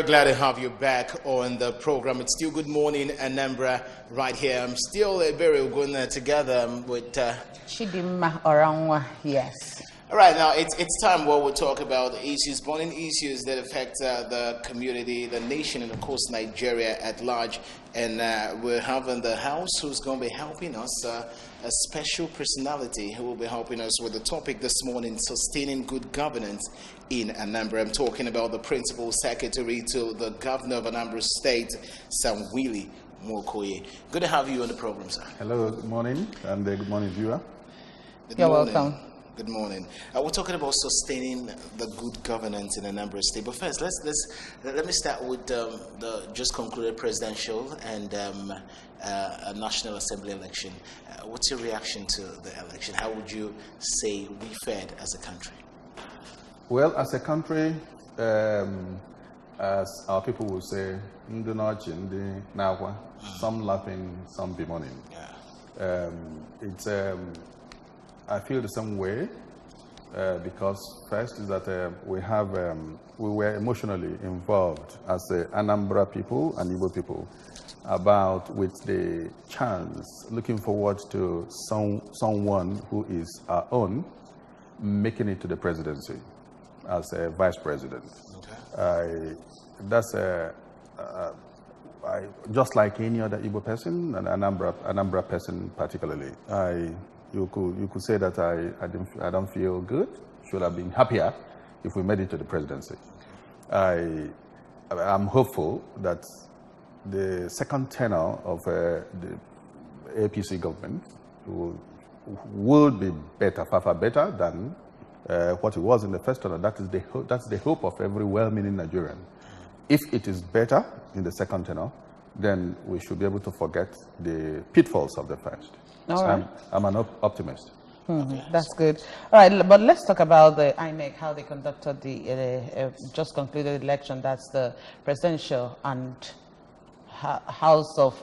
Very glad to have you back on the program. It's still Good Morning Anambra right here. I'm still very good together with Chidimma Orangwa, yes. All right, now it's time where we'll talk about issues, burning issues that affect the community, the nation, and of course Nigeria at large. And we're having the house who's going to be helping us, a special personality who will be helping us with the topic this morning, sustaining good governance in Anambra. I'm talking about the Principal Secretary to the Governor of Anambra State, Sam Willie Mokoye. Good to have you on the program, sir. Hello, good morning, and good morning, viewer. You're welcome. Good morning. We're talking about sustaining the good governance in Anambra State. But first, let me start with the just concluded presidential and National Assembly election. What's your reaction to the election? How would you say we fared as a country? Well, as a country, as our people will say, some laughing, some bemoaning. Yeah. I feel the same way because first is that we were emotionally involved as the Anambra people and Igbo people about with the chance, looking forward to someone who is our own making it to the presidency as a vice president. Okay. Just like any other Igbo person and Anambra person particularly, you could say that I don't feel good. Should have been happier if we made it to the presidency. I'm hopeful that the second tenure of the APC government will be better, far better than what it was in the first tenure. That's the hope of every well-meaning Nigerian. If it is better in the second tenure, then we should be able to forget the pitfalls of the first. All right. I'm an optimist. That's good. All right, but let's talk about the INEC, how they conducted the just concluded election. That's the presidential and House of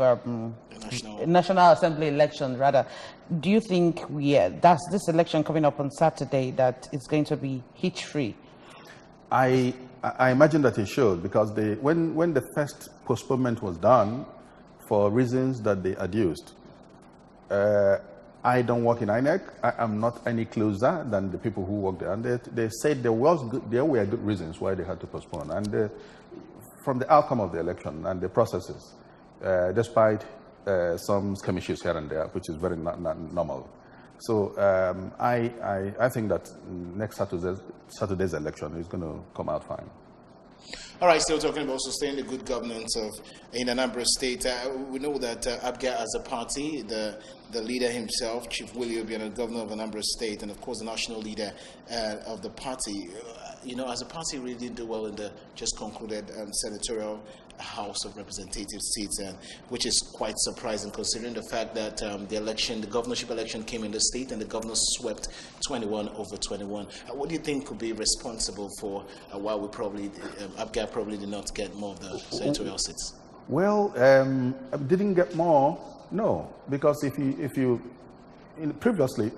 National Assembly election, rather. Do you think that's this election coming up on Saturday that it's going to be hitch-free? I imagine that it should, because when the first postponement was done for reasons that they adduced, I don't work in INEC. I am not any closer than the people who work there. And they said there were good reasons why they had to postpone. And from the outcome of the election and the processes, despite some skirmishes here and there, which is very normal. So I think that next Saturday's election is going to come out fine. All right, still talking about sustaining the good governance in Anambra State. We know that ABGA as a party, the leader himself, Chief Willie Obiano, governor of Anambra State, and of course the national leader of the party, as a party really did do well in the just concluded senatorial House of Representatives seats, which is quite surprising considering the fact that the governorship election came in the state and the governor swept 21 over 21. What do you think could be responsible for why we ABGA probably did not get more of the senatorial seats? Well, didn't get more, no, because previously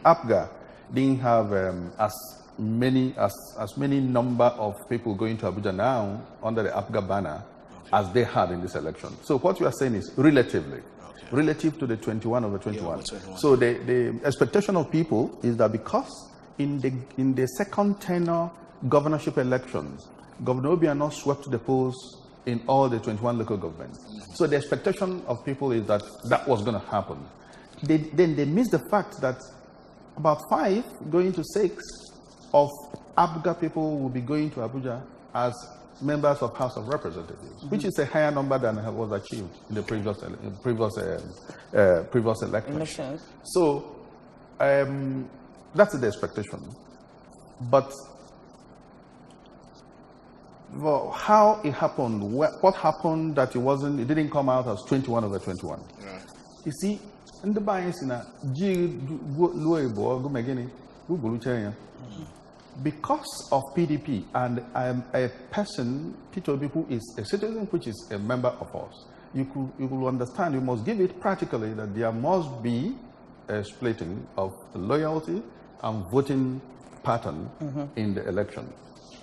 ABGA didn't have as many number of people going to Abuja now under the ABGA banner as they had in this election. So what you are saying is relative to the 21 over 21. Yeah, 21. So the expectation of people is that because in the second tenure governorship elections, Governor Obiano swept the polls in all the 21 local governments. Mm-hmm. So the expectation of people is that was going to happen. Then they missed the fact that about 5 going to 6 of ABGA people will be going to Abuja as members of House of Representatives, which is a higher number than was achieved in the previous election. So that's the expectation. But how it happened, what happened that it didn't come out as 21 over 21? Right. You see, in the bias in because of PDP and a person, P2B, who is a citizen, which is a member of us, you will understand, you must give it practically that there must be a splitting of loyalty and voting pattern in the election.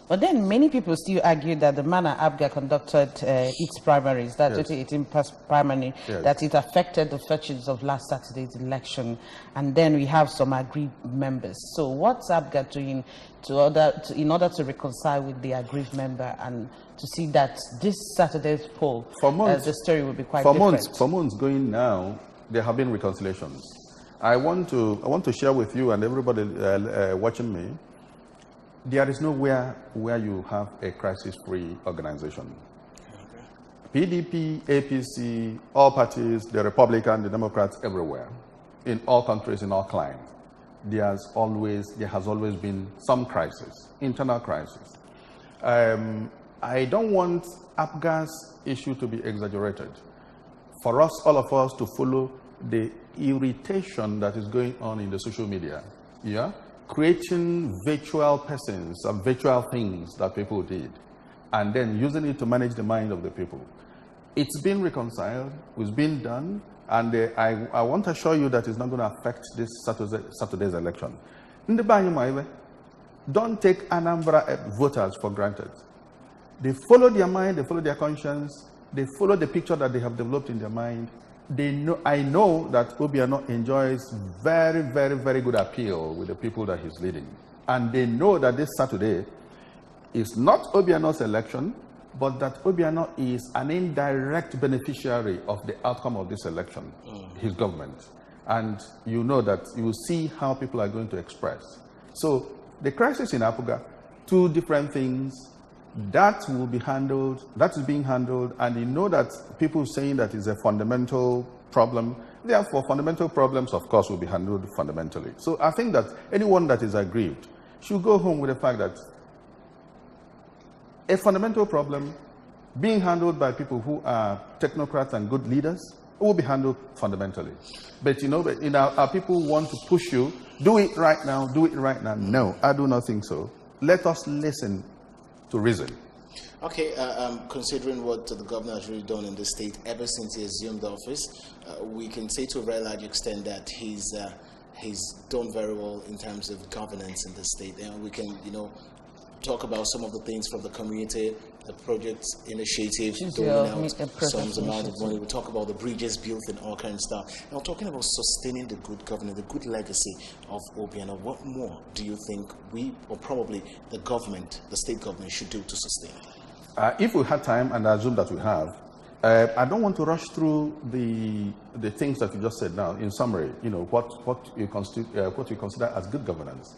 But then many people still argue that the manner ABGA conducted its primaries, that 2018 primary, that it affected the fetchings of last Saturday's election. And then we have some aggrieved members. So what's ABGA doing in order to reconcile with the aggrieved member and to see that this Saturday's poll, the story will be quite different? For months going now, there have been reconciliations. I want to share with you and everybody watching me. There is nowhere where you have a crisis-free organization. Okay. PDP, APC, all parties, the Republican, the Democrats, everywhere, in all countries, in all climes, there has always been some crisis, internal crisis. I don't want ABGA's issue to be exaggerated. For us, all of us, to follow the irritation that is going on in the social media, creating virtual persons and virtual things that people did, and then using it to manage the mind of the people. It's been reconciled, it's been done, and I want to assure you that it's not going to affect this Saturday's election. Don't take Anambra voters for granted. They follow their mind, they follow their conscience, they follow the picture that they have developed in their mind. I know that Obiano enjoys very, very, very good appeal with the people that he's leading. And they know that this Saturday is not Obiano's election, but that Obiano is an indirect beneficiary of the outcome of this election, his government. And you know that you will see how people are going to express. So the crisis in Apuga, two different things. That will be handled, that is being handled, and you know that people saying that is a fundamental problem. Therefore, fundamental problems, of course, will be handled fundamentally. So I think that anyone that is aggrieved should go home with the fact that a fundamental problem being handled by people who are technocrats and good leaders will be handled fundamentally. But our people want to push you, do it right now, do it right now. No, I do not think so. Let us listen to reason. Okay, considering what the governor has really done in the state ever since he assumed office, we can say to a very large extent that he's done very well in terms of governance in the state. And we can, talk about some of the things from the community, the project initiatives, doling out some amount of money. We'll talk about the bridges built and all kinds of stuff. Now, talking about sustaining the good governance, the good legacy of Obiano, what more do you think we, or probably the government, the state government, should do to sustain it? If we had time, and I assume that we have, I don't want to rush through the things that you just said now. In summary, what you consider as good governance.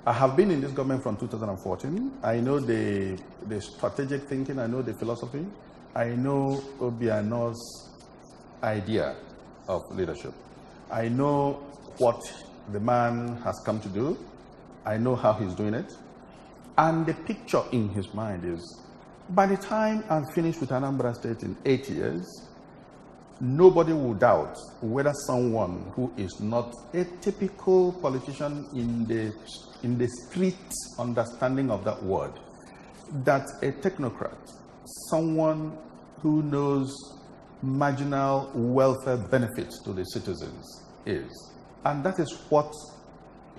I have been in this government from 2014. I know the strategic thinking. I know the philosophy. I know Obiano's idea of leadership. I know what the man has come to do. I know how he's doing it. And the picture in his mind is, by the time I'm finished with Anambra State in 8 years, nobody will doubt whether someone who is not a typical politician in the street understanding of that word, that a technocrat, someone who knows marginal welfare benefits to the citizens is. And that is what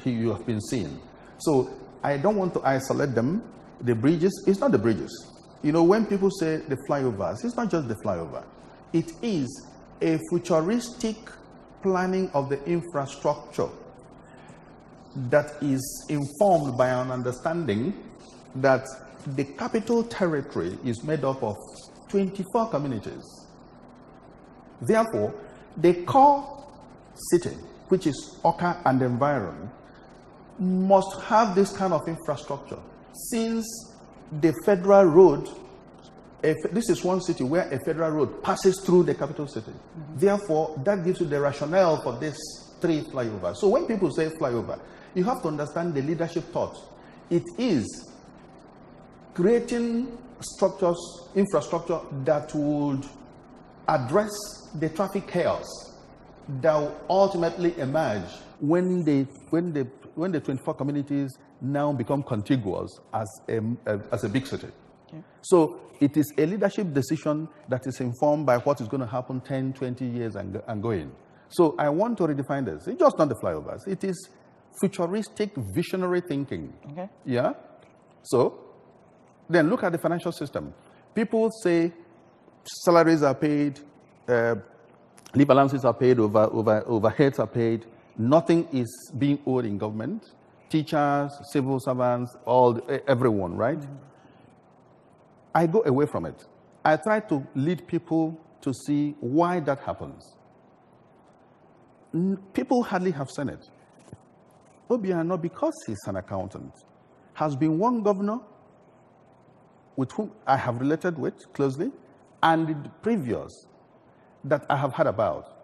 you have been seeing. So I don't want to isolate them. The bridges, it's not the bridges. When people say the flyovers, it's not just the flyover. It is a futuristic planning of the infrastructure that is informed by an understanding that the capital territory is made up of 24 communities. Therefore, the core city, which is Oka and the environment, must have this kind of infrastructure. Since the federal road, this is one city where a federal road passes through the capital city. Therefore, that gives you the rationale for this 3 flyovers. So when people say flyover, you have to understand the leadership thought. It is creating structures, infrastructure that would address the traffic chaos that will ultimately emerge when the 24 communities now become contiguous as a big city. Okay. So it is a leadership decision that is informed by what is going to happen 10, 20 years and going. So I want to redefine this. It's just not the flyovers. It is futuristic, visionary thinking. Okay. Yeah? So Then look at the financial system. People say salaries are paid, leave allowances are paid, overheads are paid. Nothing is being owed in government. Teachers, civil servants, everyone, right? Mm-hmm. I go away from it. I try to lead people to see why that happens. People hardly have seen it. Obiano, because he's an accountant, has been one governor with whom I have related with closely, and the previous that I have heard about.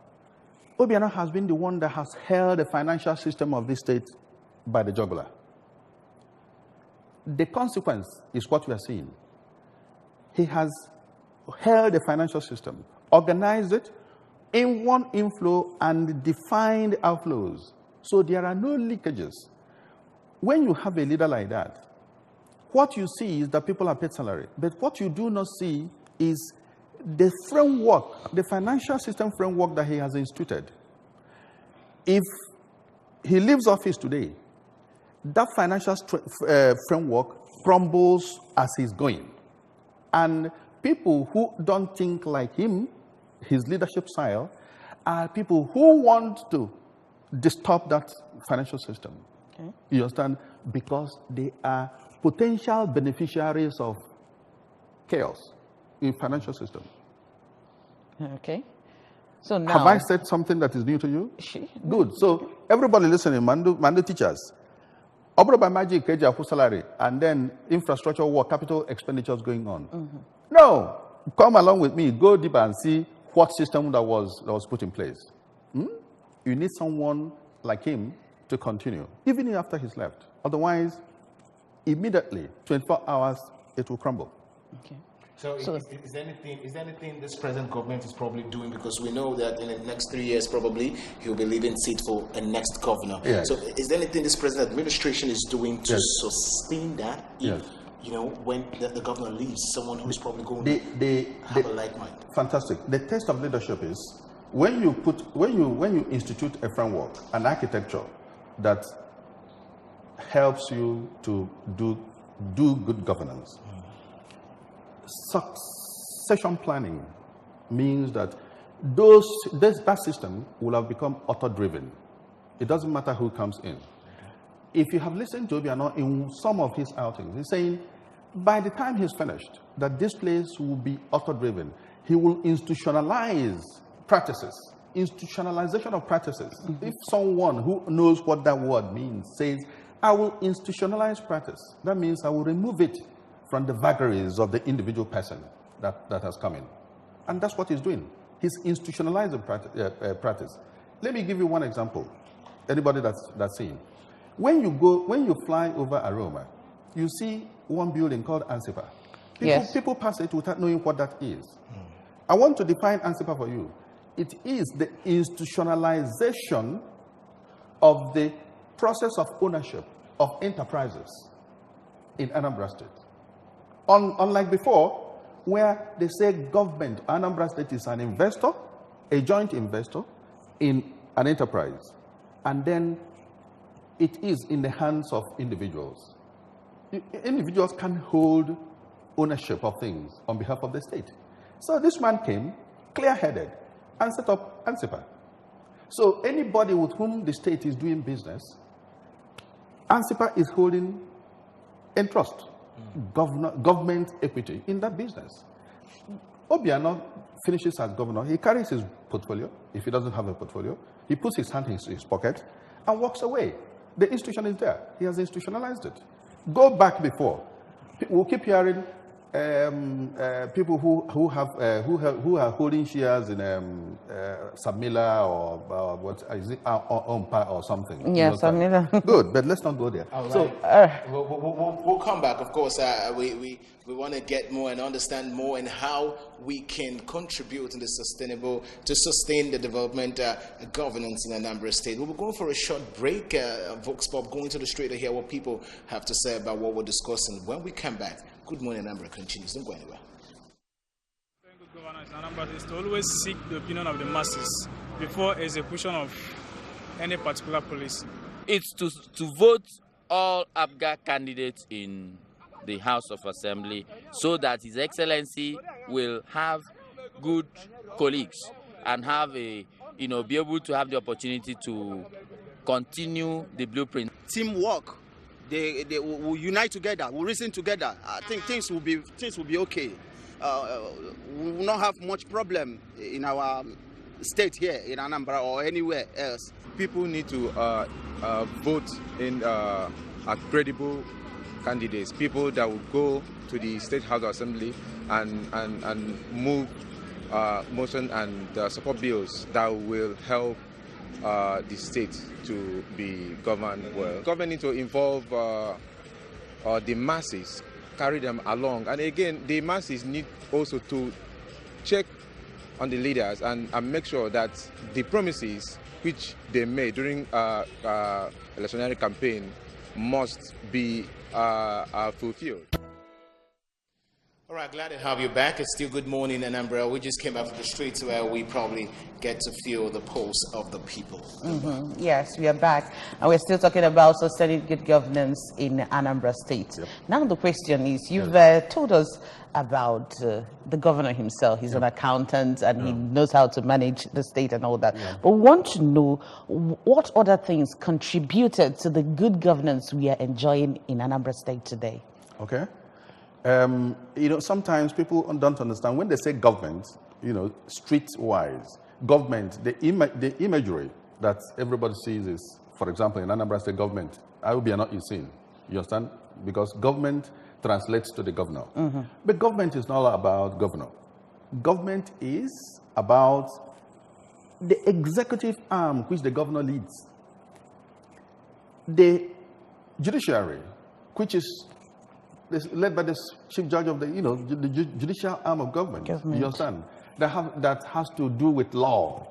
Obiano has been the one that has held the financial system of this state by the jugular. The consequence is what we are seeing. He has held the financial system, organized it in one inflow and defined outflows. So there are no leakages. When you have a leader like that, what you see is that people are paid salary. But what you do not see is the framework, the financial system framework that he has instituted. If he leaves office today, that financial framework crumbles as he's going. And people who don't think like him, his leadership style, are people who want to disturb that financial system. Okay. You understand? Because they are potential beneficiaries of chaos in financial system. Okay. So now, have I said something that is new to you? Good. So everybody listening, Mando teachers, operate by magic, salary, and then infrastructure work, capital expenditures going on. Mm-hmm. No, come along with me. Go deeper and see what system that was put in place. You need someone like him to continue, even after he's left. Otherwise, immediately, 24 hours, it will crumble. Okay. So is there anything this present government is probably doing? Because we know that in the next 3 years, probably, he'll be leaving seat for a next governor. Yes. So is there anything this present administration is doing to sustain that? If, when the governor leaves, someone who's probably going to have a like mind. Fantastic. The test of leadership is when you institute a framework, an architecture that helps you to do good governance. Succession planning means that that system will have become auto-driven. It doesn't matter who comes in. If you have listened to Obiano in some of his outings, he's saying by the time he's finished, that this place will be auto-driven. He will institutionalize practices, institutionalization of practices. Mm-hmm. If someone who knows what that word means says, I will institutionalize practice, that means I will remove it from the vagaries of the individual person that has come in. And that's what he's doing. He's institutionalizing practice. Let me give you one example. Anybody that's seen. When you fly over Aroma, you see one building called ANSIPA. People pass it without knowing what that is. I want to define ANSIPA for you. It is the institutionalization of the process of ownership of enterprises in Anambra State. Unlike before, where they say government, Anambra State is an investor, a joint investor in an enterprise, and then it is in the hands of individuals. Individuals can hold ownership of things on behalf of the state. So this man came, clear-headed, and set up ANSIPA. So anybody with whom the state is doing business, ANSIPA is holding in trust government equity in that business. Obiano finishes as governor. He carries his portfolio. If he doesn't have a portfolio, he puts his hand in his pocket and walks away. The institution is there. He has institutionalized it. Go back before. We'll keep hearing people who are holding shares in Samila or what is it, Ompa or something. Yeah, Samila. Good, but let's not go there. Right. So we'll come back. Of course, we want to get more and understand more and how we can contribute to sustain the development governance in Anambra State. We'll be going for a short break. Vox Pop going to the street to hear what people have to say about what we're discussing. When we come back, Good Morning Anambra continues. Don't go anywhere. Good governance in Anambra is to always seek the opinion of the masses before execution of any particular policy. It's to vote all APGA candidates in the House of Assembly so that His Excellency will have good colleagues and have be able to have the opportunity to continue the blueprint. Teamwork. They will unite together, will reason together. I think things will be okay. We will not have much problem in our state here in Anambra or anywhere else. People need to vote in credible candidates, people that will go to the State House of Assembly and move motion and support bills that will help the state to be governed well. Government need to involve the masses, carry them along, and again the masses need also to check on the leaders and make sure that the promises which they made during electionary campaign must be fulfilled. All right, glad to have you back. It's still Good Morning, Anambra. We just came back from the streets where we probably get to feel the pulse of the people. Mm-hmm. Yes, we are back. And we're still talking about sustaining good governance in Anambra State. Yep. Now the question is, you've told us about the governor himself. He's an accountant and he knows how to manage the state and all that. But we want to know what other things contributed to the good governance we are enjoying in Anambra State today. Okay. Sometimes people don't understand when they say government, street-wise, government, the imagery that everybody sees is, for example, in Anambra State government, I will be not you seen. You understand? Because government translates to the governor. Mm-hmm. But government is not about governor. Government is about the executive arm which the governor leads. The judiciary, which is led by the chief judge of the judicial arm of government. You understand? That has to do with law,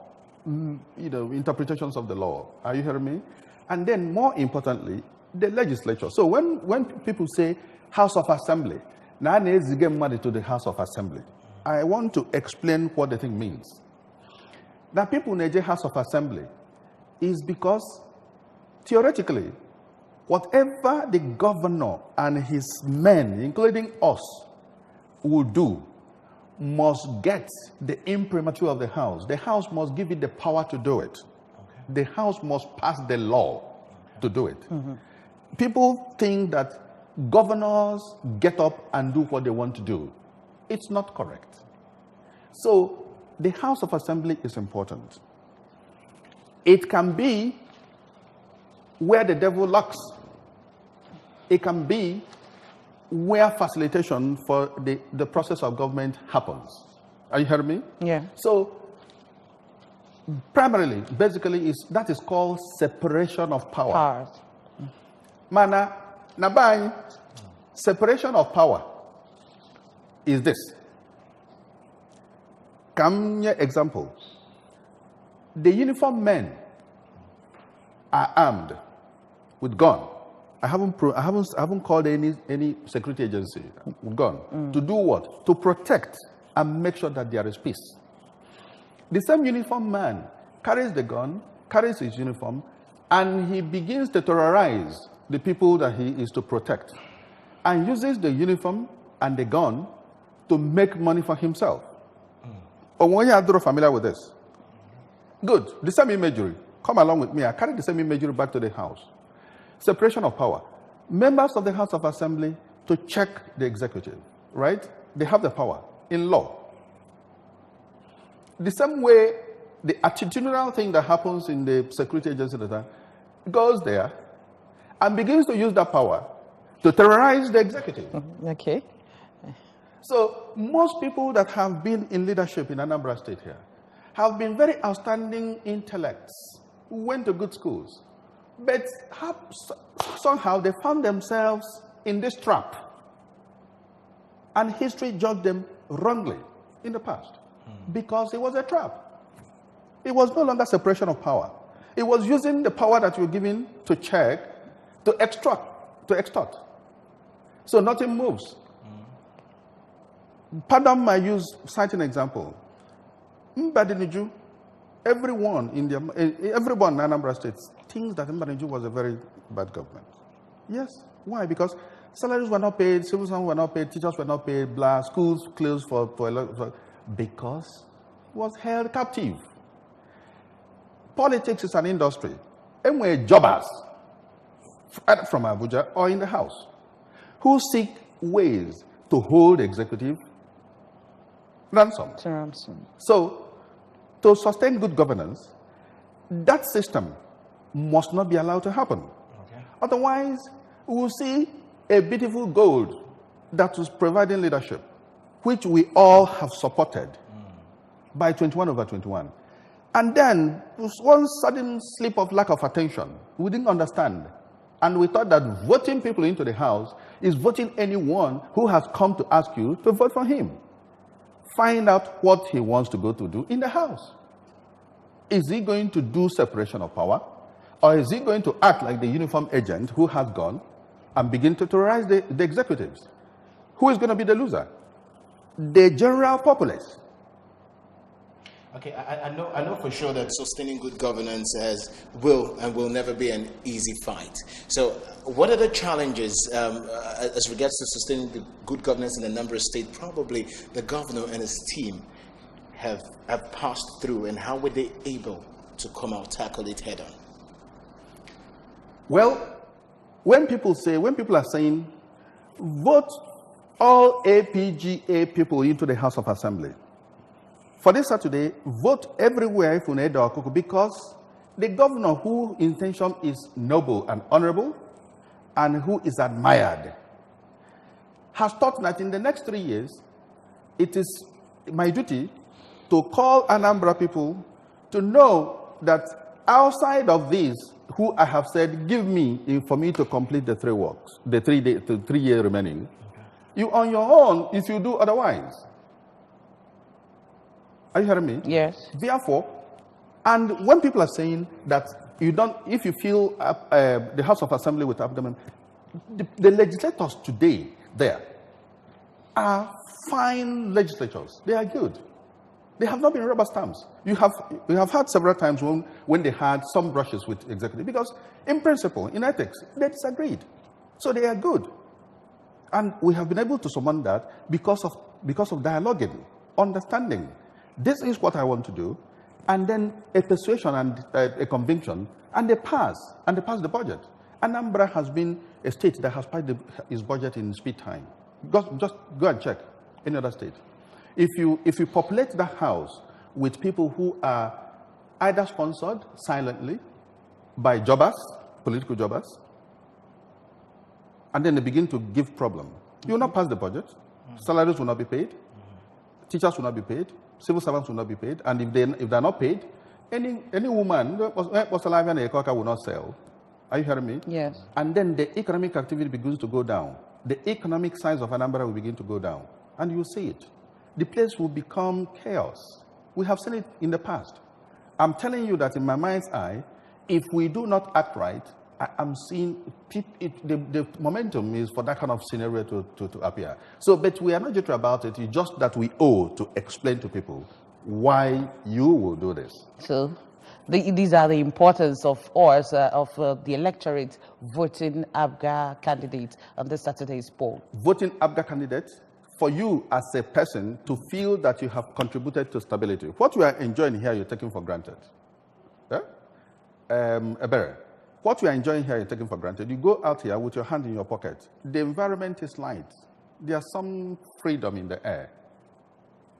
interpretations of the law. Are you hearing me? And then, more importantly, the legislature. So when people say House of Assembly, now they get money to the House of Assembly. I want to explain what the thing means. That people in the House of Assembly is because theoretically, whatever the governor and his men, including us, will do, must get the imprimatur of the House. The House must give it the power to do it. Okay. The House must pass the law to do it. Mm-hmm. People think that governors get up and do what they want to do. It's not correct. So the House of Assembly is important. It can be where the devil lurks. It can be where facilitation for the process of government happens. Are you hearing me? Yeah. So, primarily, basically, that is called separation of power. Mana, nabai, separation of power is this. Come here, example. The uniformed men are armed with gun. I haven't called any security agency with gun. To do what? To protect and make sure that there is peace. The same uniformed man carries the gun, carries his uniform, and he begins to terrorize the people that he is to protect, and uses the uniform and the gun to make money for himself. When you are familiar with this, good. The same imagery. Come along with me. I carry the same imagery back to the house. Separation of power. Members of the House of Assembly to check the executive, right? They have the power in law. The same way the attitudinal thing that happens in the security agency goes there and begins to use that power to terrorize the executive. Okay. So most people that have been in leadership in Anambra State here have been very outstanding intellects who went to good schools. But somehow they found themselves in this trap. And history judged them wrongly in the past. Because it was a trap. It was no longer separation of power. It was using the power that you were given to check, to extort. So nothing moves. Pardon my cite an example. Mbadiniju, everyone in Anambra State thinks that Mbadiniju was a very bad government. Yes. Why? Because Salaries were not paid, civil servants were not paid, teachers were not paid, blah, schools closed because it was held captive. Politics is an industry. And we're jobbers from Abuja or in the house who seek ways to hold executive ransom. So, to sustain good governance, that system must not be allowed to happen. Okay. Otherwise, we will see a beautiful gold that was providing leadership, which we all have supported by 21/21. And then, one sudden slip of lack of attention, we didn't understand. And we thought that voting people into the house is voting anyone who has come to ask you to vote for him. Find out what he wants to go to do in the house. Is he going to do separation of power? Or is he going to act like the uniform agent who has gone and begin to terrorize the executives? Who is going to be the loser? The general populace. Okay, I know for sure that sustaining good governance will never be an easy fight. So, what are the challenges as regards to sustaining the good governance in Anambra State? Probably the governor and his team have passed through, and how were they able to come out, tackle it head on? Well, when people are saying vote all APGA people into the House of Assembly, for this Saturday, vote everywhere for Nedo Akuku, because the governor whose intention is noble and honorable and who is admired has thought that in the next 3 years, it is my duty to call Anambra people to know that outside of this, who I have said, give me for me to complete the 3 works, the 3 year remaining, okay. You on your own if you do otherwise. Are you hearing me? Yes. Therefore, and when people are saying that you don't, if you feel the House of Assembly with abdomen, the legislators today there are fine legislators. They are good. They have not been rubber stamps. We have had several times when they had some brushes with executive, because in principle, in ethics, they disagreed. So they are good. And we have been able to summon that because of dialoguing, understanding. This is what I want to do, and then a persuasion and a conviction, and they pass the budget. Anambra has been a state that has passed its budget in speed time. Just go and check any other state. If you populate that house with people who are either sponsored silently by jobbers, political jobbers, and then they begin to give problem, you will not pass the budget. Salaries will not be paid. Teachers will not be paid. Civil servants will not be paid, and if they're not paid, any woman was alive and a cocker will not sell. Are you hearing me? Yes. And then the economic activity begins to go down. The economic size of Anambra will begin to go down, and you see it. The place will become chaos. We have seen it in the past. I'm telling you that in my mind's eye, if we do not act right, I'm seeing the momentum is for that kind of scenario to appear. So, but we are not jittery about it. It's just that we owe to explain to people why you will do this. So, these are the importance of us, of the electorate voting ABGA candidates on this Saturday's poll. Voting ABGA candidates for you as a person to feel that you have contributed to stability. What you are enjoying here, you're taking for granted. Yeah? Ebere. What you are enjoying here, you're taking for granted. You go out here with your hand in your pocket. The environment is light. There's some freedom in the air.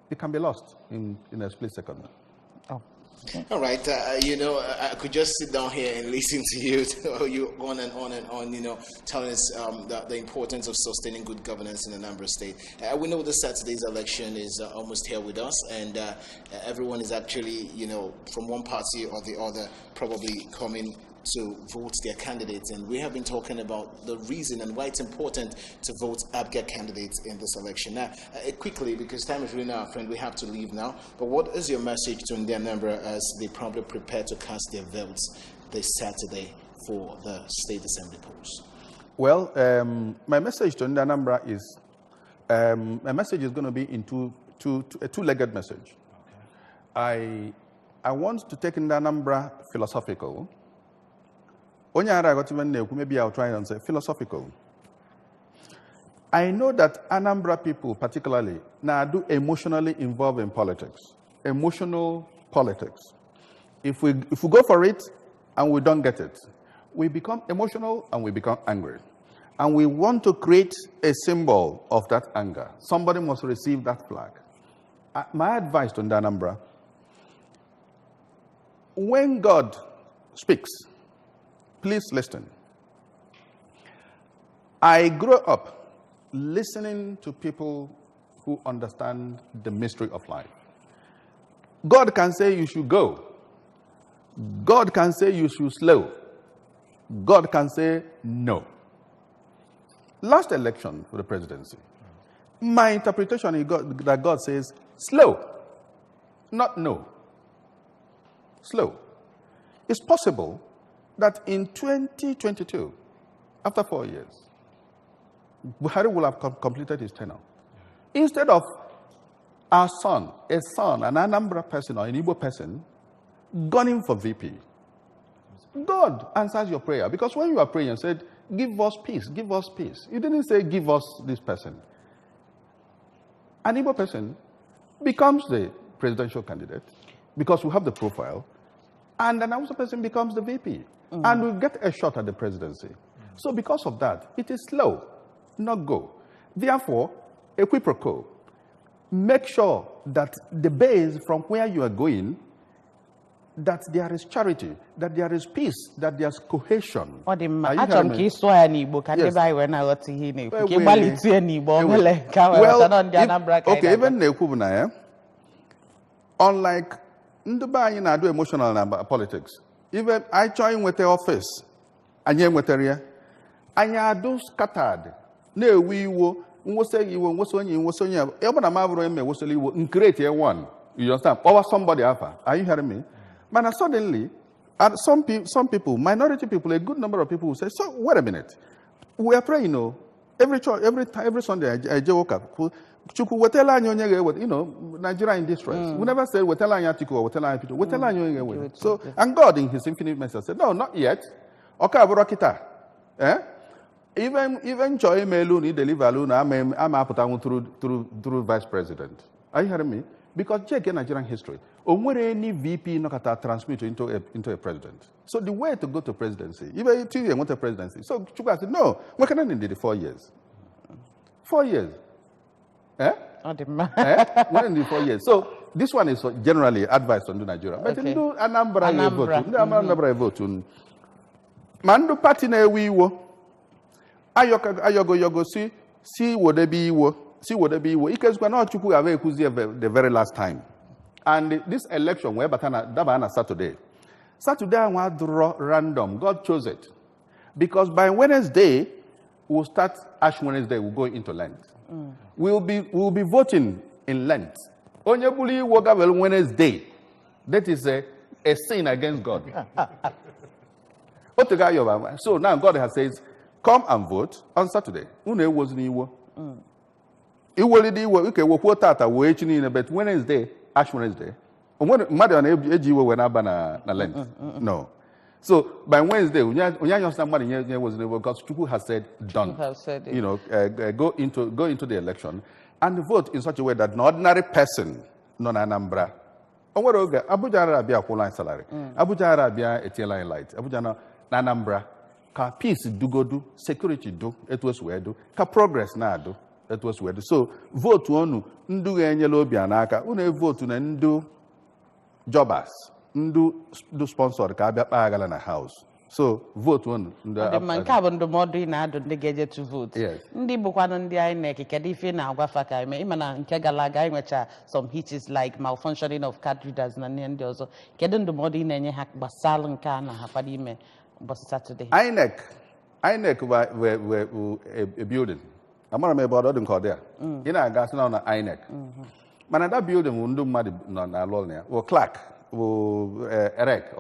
It can be lost in a split second. Oh. Okay. All right. I could just sit down here and listen to you, you on and on and on, telling us the importance of sustaining good governance in Anambra State. We know this Saturday's election is almost here with us, and everyone is actually, from one party or the other, probably coming to vote their candidates, and we have been talking about the reason and why it's important to vote ABGA candidates in this election. Now, quickly, because time is running out, friend, we have to leave now, but what is your message to Indian Anambra as they probably prepare to cast their votes this Saturday for the State Assembly polls? Well, my message to Indian Anambra is, my message is going to be in a two-legged message. Okay. I want to take Indian Anambra philosophical. Maybe I'll try and say philosophical. I know that Anambra people particularly now do emotionally involved in politics, emotional politics. If we go for it and we don't get it, we become emotional and we become angry. And we want to create a symbol of that anger. Somebody must receive that flag. My advice to Anambra, when God speaks, please listen. I grew up listening to people who understand the mystery of life. God can say you should go. God can say you should slow. God can say no. Last election for the presidency, my interpretation is that God says slow, not no. Slow. It's possible that in 2022, after 4 years, Buhari will have completed his tenure. Instead of our son, an Anambra person or an Igbo person, gunning for VP, God answers your prayer. Because when you are praying and said, give us peace, give us peace. You didn't say, give us this person. An Igbo person becomes the presidential candidate because we have the profile, and an Hausa person becomes the VP. And we get a shot at the presidency. So because of that, it is slow, not go. Therefore, equiproquo, make sure that the base from where you are going, that there is charity, that there is peace, that there is cohesion. Yes. Okay, even unlike Nduba in do emotional politics, even I join with the office, and you with area, and I do scattered. No, we will say you was on you was on you. Even a marvel was create one. You understand? Or somebody alpha. Are you hearing me? But suddenly, some people, minority people, a good number of people will say, so wait a minute. We are praying, every Sunday I woke up. Nigeria in distress. We never said so, and God in his infinite mercy said, no, not yet. Even Joy Meluni deliver Luna, I'm through vice president. Are you hearing me? Because check in Nigerian history, any VP not transmit into a president. So the way to go to presidency, even 2 years want a presidency. So Chuka said, no, we cannot need the 4 years. 4 years. When in the 4 years. So this one is generally advised on Nigeria. But in Anambra vote. Mandu party na we wo. Ayogo see what they be wo. See what they be wo. Because we not chuku ave kuzi the very last time. And this election where Dabana Saturday. Saturday I want draw random. God chose it. Because by Wednesday, we'll start Ash Wednesday, we'll go into Lent. We'll be voting in Lent. Onyebuli Wogavel Wednesday. That is a sin against God. So now God has said, come and vote on Saturday. Une was niwo. Iwolidi wo okay wo tata wo echi but Wednesday, Ash Wednesday. When mother na ejiwo when abana na Lent. No. So by Wednesday, somebody was because Chuku has said done. Go into the election and vote in such a way that an ordinary person, non-Anambra, Abuja Arabia full-line salary, Abuja Arabia a tail-line light, Abuja Anambra, ka peace do go do, security do, it was where do, ka progress na do, it was where do. So vote one, ndu enyelo bianaka, une vote na ndu jobbers. Do sponsor ka na house. So vote one. The man carbon the more na do the get to vote. Yes. Ndi bukwana ndi INEC kedi fe na agwafaka me imana nke galaga inwecha some hitches like malfunctioning of card readers na ndi ozo. Kedu ndo modi na enye hak basal nka na hafadi ime but Saturday. INEC were a building. Amara me about them called there. Ina gas na INEC. Man that building undu madi na lol ne. Or clerk. Erect,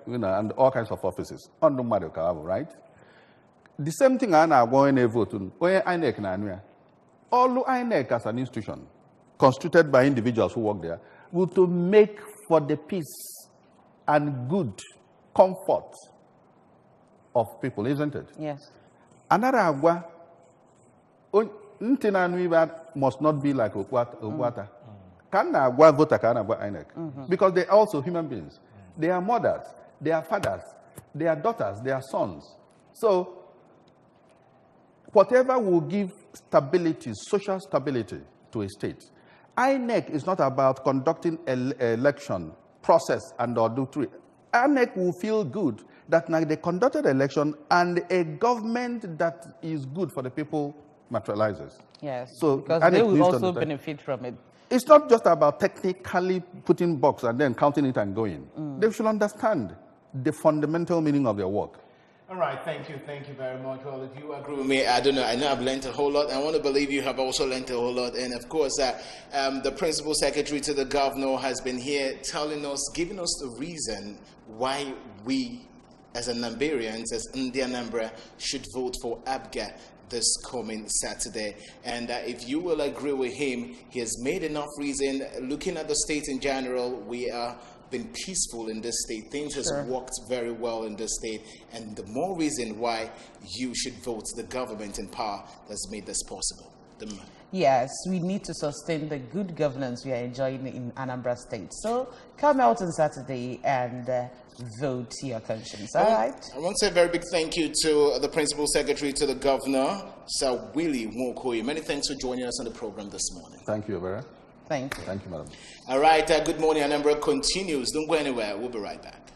and all kinds of offices. On the matter, right? The same thing I now going to vote on. INEC na all INEC as an institution, constituted by individuals who work there, will to make for the peace and good comfort of people, isn't it? Yes. Another agwa, Ntinanwiba must not be like Okwata. Kana agwa voter, kana agwa INEC. Because they're also human beings. They are mothers, they are fathers, they are daughters, they are sons. So, whatever will give stability, social stability to a state. INEC is not about conducting an election process and or do three. INEC will feel good that now they conducted an election and a government that is good for the people materializes. Yes, so because INEC they will needs to also understand. benefit from it. It's not just about technically putting box and then counting it and going. They should understand the fundamental meaning of their work. All right, thank you very much. Well, if you agree with me, I don't know. I know I've learned a whole lot. I want to believe you have also learned a whole lot. And of course, the principal secretary to the governor has been here telling us, giving us the reason why we, as Anambarians, as Anambra, should vote for ABGA this coming Saturday. And if you will agree with him, he has made enough reason. Looking at the state in general, we are been peaceful in this state. Things has worked very well in this state, and the more reason why you should vote the government in power that's made this possible. Yes, we need to sustain the good governance we are enjoying in Anambra State. So come out on Saturday and vote your conscience. All right. I want to say a very big thank you to the principal secretary to the governor, Sir Willie Nwokoye. Many thanks for joining us on the program this morning. Thank you, Vera. Thank you. Thank you, madam. All right. Good morning, Anambra continues. Don't go anywhere. We'll be right back.